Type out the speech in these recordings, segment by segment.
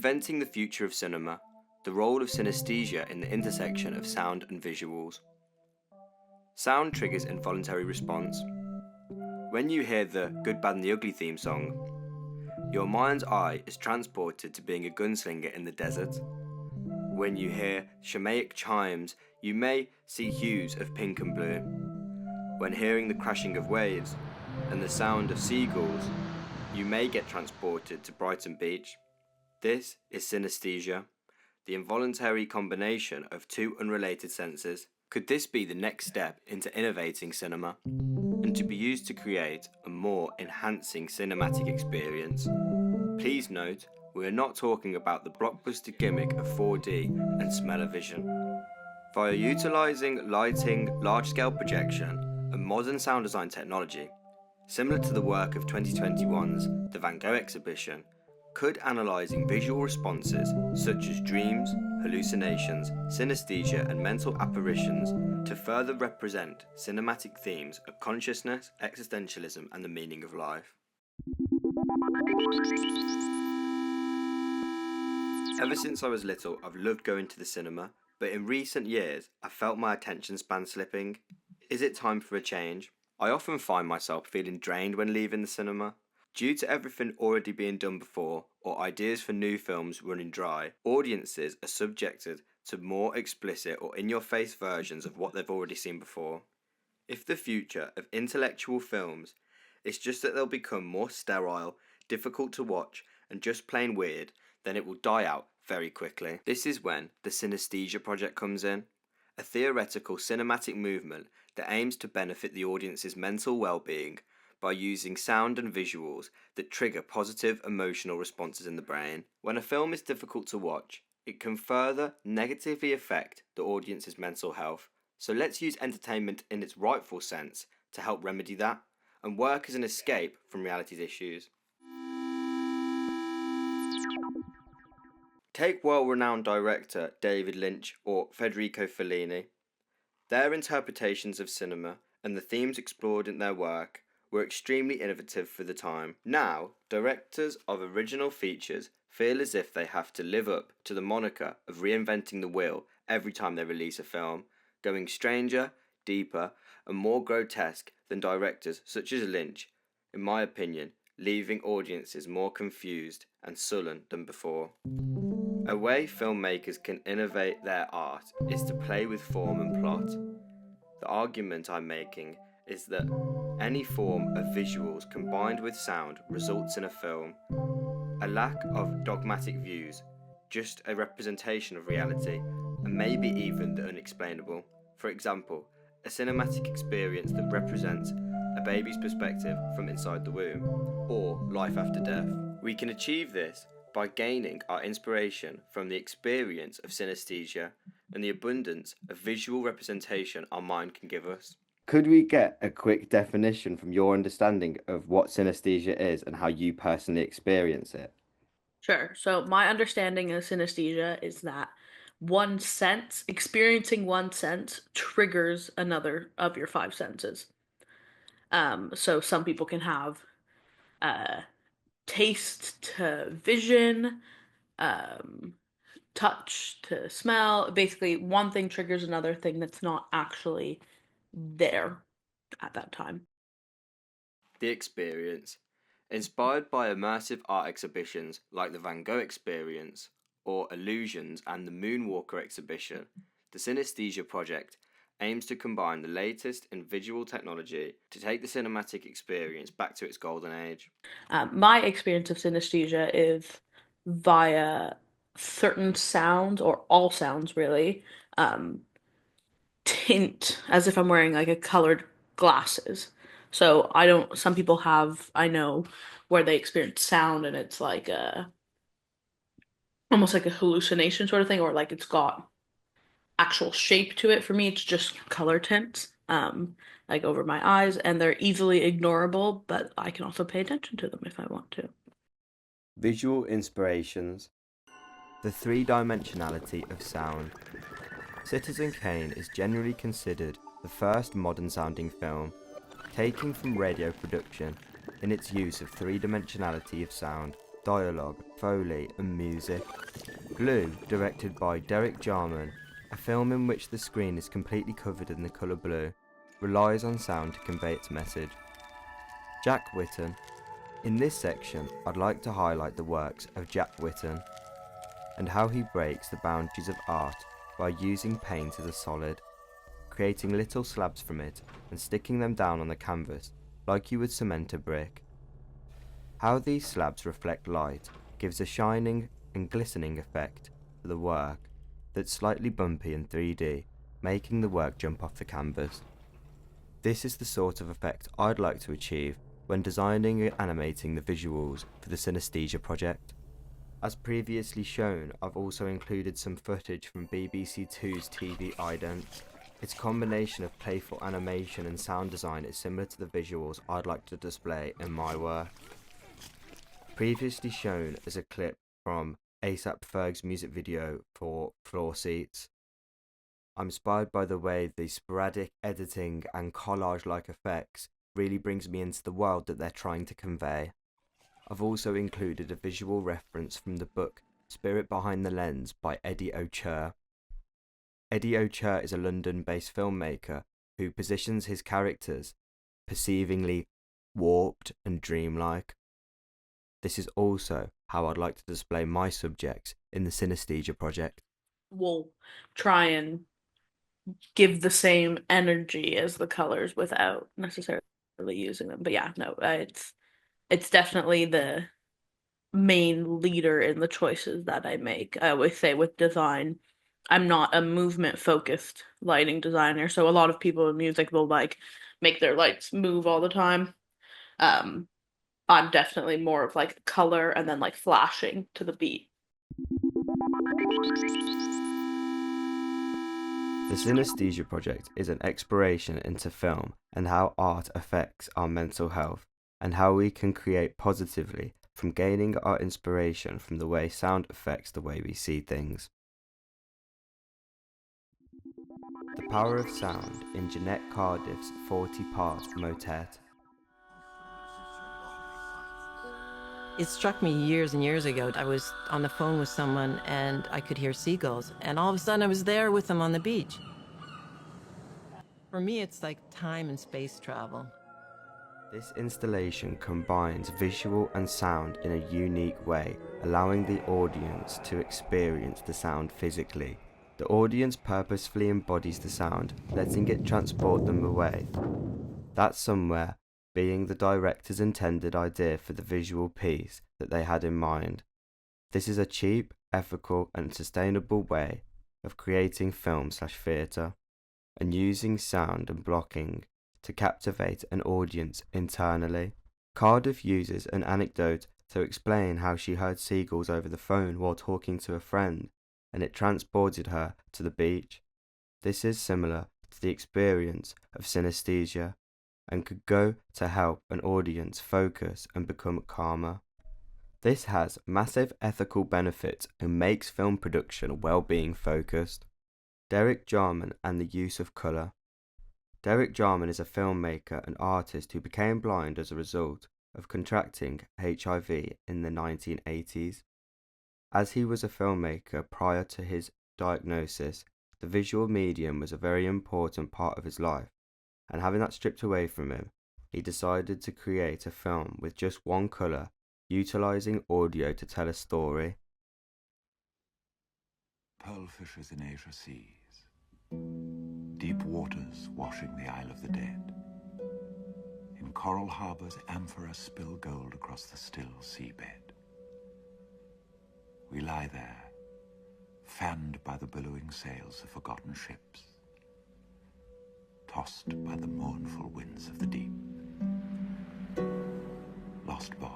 Reinventing the future of cinema, the role of synesthesia in the intersection of sound and visuals. Sound triggers involuntary response. When you hear the Good, Bad and the Ugly theme song, your mind's eye is transported to being a gunslinger in the desert. When you hear shamanic chimes, you may see hues of pink and blue. When hearing the crashing of waves and the sound of seagulls, you may get transported to Brighton Beach. This is synesthesia, the involuntary combination of two unrelated senses. Could this be the next step into innovating cinema, and to be used to create a more enhancing cinematic experience? Please note, we are not talking about the blockbuster gimmick of 4D and smell-o-vision. Via utilising lighting, large-scale projection, and modern sound design technology, similar to the work of 2021's The Van Gogh exhibition, could analysing visual responses such as dreams, hallucinations, synesthesia and mental apparitions to further represent cinematic themes of consciousness, existentialism and the meaning of life. Ever since I was little, I've loved going to the cinema, but in recent years, I felt my attention span slipping. Is it time for a change? I often find myself feeling drained when leaving the cinema. Due to everything already being done before, or ideas for new films running dry, audiences are subjected to more explicit or in-your-face versions of what they've already seen before. If the future of intellectual films is just that they'll become more sterile, difficult to watch, and just plain weird, then it will die out very quickly. This is when the Synesthesia project comes in, a theoretical cinematic movement that aims to benefit the audience's mental well-being by using sound and visuals that trigger positive emotional responses in the brain. When a film is difficult to watch, it can further negatively affect the audience's mental health. So let's use entertainment in its rightful sense to help remedy that and work as an escape from reality's issues. Take well-renowned director David Lynch or Federico Fellini. Their interpretations of cinema and the themes explored in their work were extremely innovative for the time. Now, directors of original features feel as if they have to live up to the moniker of reinventing the wheel every time they release a film, going stranger, deeper, and more grotesque than directors such as Lynch, in my opinion, leaving audiences more confused and sullen than before. A way filmmakers can innovate their art is to play with form and plot. The argument I'm making is that any form of visuals combined with sound results in a film. A lack of dogmatic views, just a representation of reality, and maybe even the unexplainable. For example, a cinematic experience that represents a baby's perspective from inside the womb, or life after death. We can achieve this by gaining our inspiration from the experience of synesthesia and the abundance of visual representation our mind can give us. Could we get a quick definition from your understanding of what synesthesia is and how you personally experience it? Sure. So my understanding of synesthesia is that experiencing one sense triggers another of your five senses. So some people can have taste to vision, um, touch to smell. Basically, one thing triggers another thing that's not actually there at that time. The experience. Inspired by immersive art exhibitions like the Van Gogh experience or Illusions and the Moonwalker exhibition, the Synesthesia project aims to combine the latest in visual technology to take the cinematic experience back to its golden age. My experience of synesthesia is via certain sounds, or all sounds really, um, tint as if I'm wearing like a colored glasses. So some people I know, where they experience sound and it's like almost like a hallucination sort of thing, or like it's got actual shape to it. For me, it's just color tints, like over my eyes, and they're easily ignorable, but I can also pay attention to them if I want to. Visual inspirations. The three-dimensionality of sound. Citizen Kane is generally considered the first modern-sounding film, taking from radio production in its use of three-dimensionality of sound dialogue, foley and music. Blue, directed by Derek Jarman, a film in which the screen is completely covered in the colour blue, relies on sound to convey its message. Jack Whitten. In this section, I'd like to highlight the works of Jack Whitten and how he breaks the boundaries of art by using paint as a solid, creating little slabs from it and sticking them down on the canvas like you would cement a brick. How these slabs reflect light gives a shining and glistening effect to the work that's slightly bumpy in 3D, making the work jump off the canvas. This is the sort of effect I'd like to achieve when designing and animating the visuals for the Synesthesia project. As previously shown, I've also included some footage from BBC Two's TV Idents. Its combination of playful animation and sound design is similar to the visuals I'd like to display in my work. Previously shown as a clip from A$AP Ferg's music video for Floor Seats. I'm inspired by the way the sporadic editing and collage-like effects really brings me into the world that they're trying to convey. I've also included a visual reference from the book Spirit Behind the Lens by Eddie O'Chur. Eddie O'Chur is a London-based filmmaker who positions his characters perceivingly warped and dreamlike. This is also how I'd like to display my subjects in the Synesthesia project. We'll try and give the same energy as the colors without necessarily using them. But yeah, no, it's definitely the main leader in the choices that I make. I always say with design, I'm not a movement focused lighting designer. So a lot of people in music will like make their lights move all the time. Um, I'm definitely more of like color and then like flashing to the beat. The Synesthesia project is an exploration into film and how art affects our mental health, and how we can create positively from gaining our inspiration from the way sound affects the way we see things. The Power of Sound in Jeanette Cardiff's 40-part motet. It struck me years and years ago. I was on the phone with someone and I could hear seagulls, and all of a sudden I was there with them on the beach. For me, it's like time and space travel. This installation combines visual and sound in a unique way, allowing the audience to experience the sound physically. The audience purposefully embodies the sound, letting it transport them away. That somewhere being the director's intended idea for the visual piece that they had in mind. This is a cheap, ethical and sustainable way of creating film/theatre, and using sound and blocking to captivate an audience internally. Cardiff uses an anecdote to explain how she heard seagulls over the phone while talking to a friend, and it transported her to the beach. This is similar to the experience of synesthesia, and could go to help an audience focus and become calmer. This has massive ethical benefits and makes film production well-being focused. Derek Jarman and the use of colour. Derek Jarman is a filmmaker and artist who became blind as a result of contracting HIV in the 1980s. As he was a filmmaker prior to his diagnosis, the visual medium was a very important part of his life, and having that stripped away from him, he decided to create a film with just one colour, utilising audio to tell a story. Pearlfishers in Asia seas, deep waters washing the Isle of the Dead. In coral harbours, amphora spill gold across the still seabed. We lie there, fanned by the billowing sails of forgotten ships, tossed by the mournful winds of the deep. Lost boys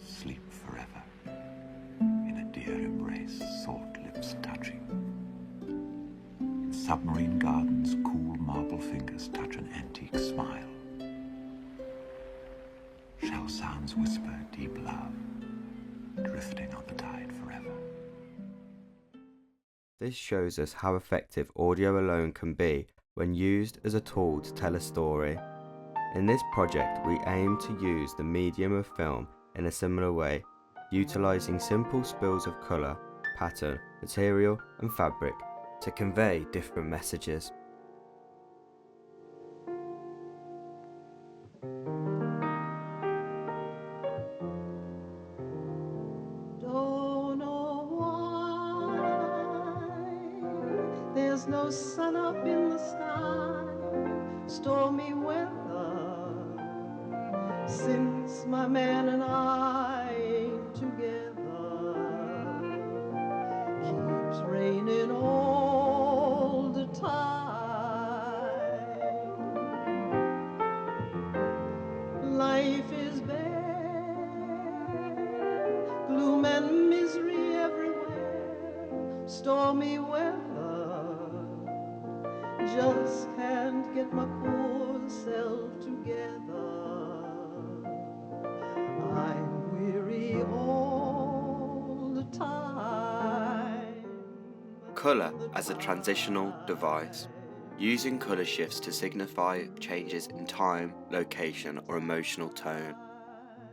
sleep forever in a dear embrace, salt lips touching. In submarine gardens, cool marble fingers touch an antique smile. Shell sounds whisper deep love, drifting on the tide forever. This shows us how effective audio alone can be when used as a tool to tell a story. In this project, we aim to use the medium of film in a similar way utilising simple spills of colour, pattern, material and fabric to convey different messages. Don't know why there's no sun up in the sky, stormy weather, since my man and I ain't together. Keeps raining all the time. Life is bare, gloom and misery everywhere, stormy weather, just can't get my poor self together. I'm weary all the time. Colour as a transitional device. Using colour shifts to signify changes in time, location or emotional tone.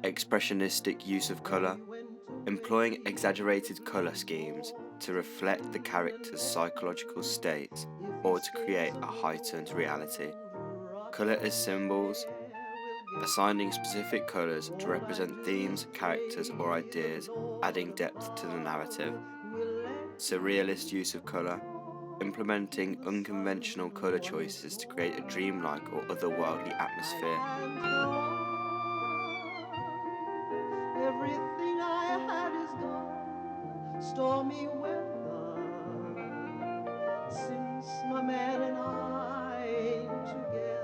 Expressionistic use of colour. Employing exaggerated colour schemes to reflect the character's psychological states or to create a heightened reality. Colour as symbols. Assigning specific colours to represent themes, characters or ideas, adding depth to the narrative. Surrealist use of colour. Implementing unconventional colour choices to create a dreamlike or otherworldly atmosphere. Everything I had is gone, stormy weather, since my man and I ain't together.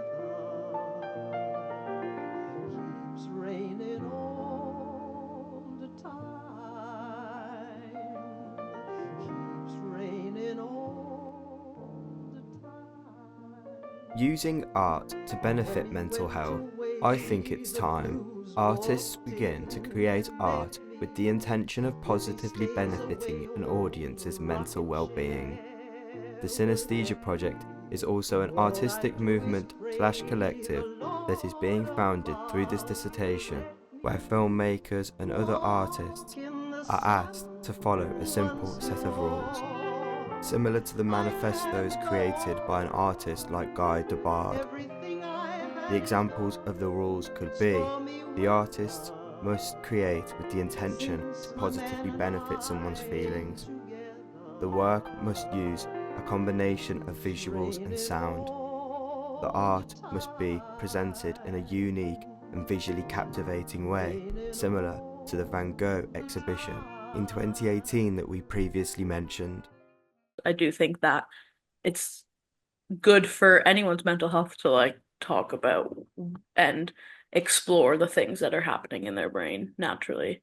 Keeps raining all the time. Keeps raining all the time. Using art to benefit mental health. I think it's time artists begin to create art with the intention of positively benefiting an audience's mental well-being. The Synesthesia project is also an artistic movement/collective that is being founded through this dissertation, where filmmakers and other artists are asked to follow a simple set of rules, similar to the manifestos created by an artist like Guy Debord. The examples of the rules could be: the artists must create with the intention to positively benefit someone's feelings. The work must use a combination of visuals and sound. The art must be presented in a unique and visually captivating way, similar to the Van Gogh exhibition in 2018 that we previously mentioned. I do think that it's good for anyone's mental health to talk about and explore the things that are happening in their brain naturally.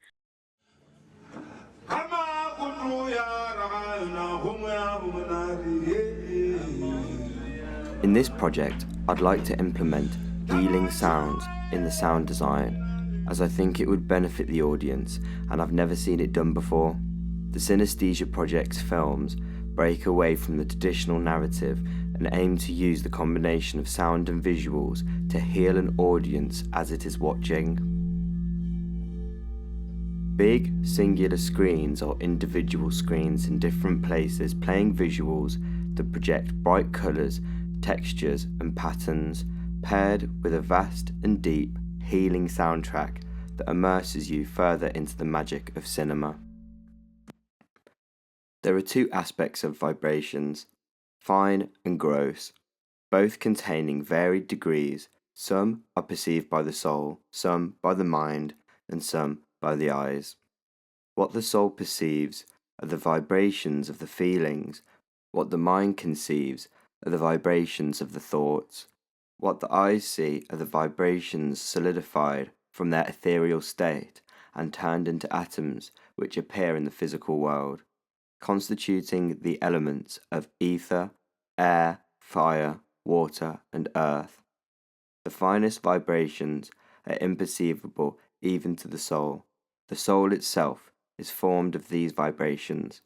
In this project, I'd like to implement healing sounds in the sound design, as I think it would benefit the audience and I've never seen it done before. The Synesthesia project's films break away from the traditional narrative and aim to use the combination of sound and visuals to heal an audience as it is watching. Big, singular screens or individual screens in different places playing visuals that project bright colours, textures and patterns, paired with a vast and deep, healing soundtrack that immerses you further into the magic of cinema. There are two aspects of vibrations, fine and gross, both containing varied degrees. Some are perceived by the soul, some by the mind, and some by the eyes. What the soul perceives are the vibrations of the feelings. What the mind conceives are the vibrations of the thoughts. What the eyes see are the vibrations solidified from their ethereal state and turned into atoms which appear in the physical world, constituting the elements of ether, air, fire, water, and earth. The finest vibrations are imperceivable even to the soul. The soul itself is formed of these vibrations.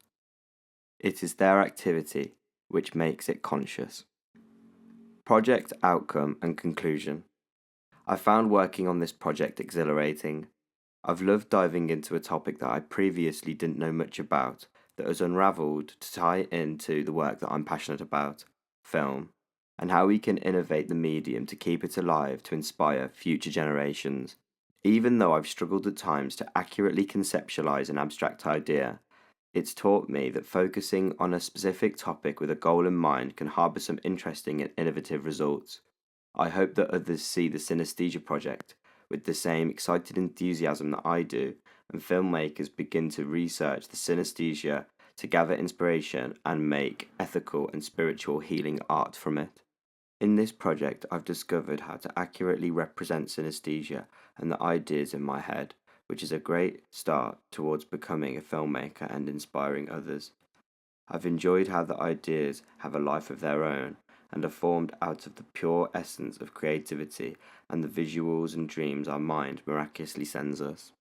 It is their activity which makes it conscious. Project outcome and conclusion. I found working on this project exhilarating. I've loved diving into a topic that I previously didn't know much about, that has unravelled to tie into the work that I'm passionate about, film, and how we can innovate the medium to keep it alive to inspire future generations. Even though I've struggled at times to accurately conceptualize an abstract idea, it's taught me that focusing on a specific topic with a goal in mind can harbour some interesting and innovative results. I hope that others see the Synesthesia project with the same excited enthusiasm that I do, and filmmakers begin to research the synesthesia to gather inspiration and make ethical and spiritual healing art from it. In this project, I've discovered how to accurately represent synesthesia and the ideas in my head, which is a great start towards becoming a filmmaker and inspiring others. I've enjoyed how the ideas have a life of their own and are formed out of the pure essence of creativity and the visuals and dreams our mind miraculously sends us.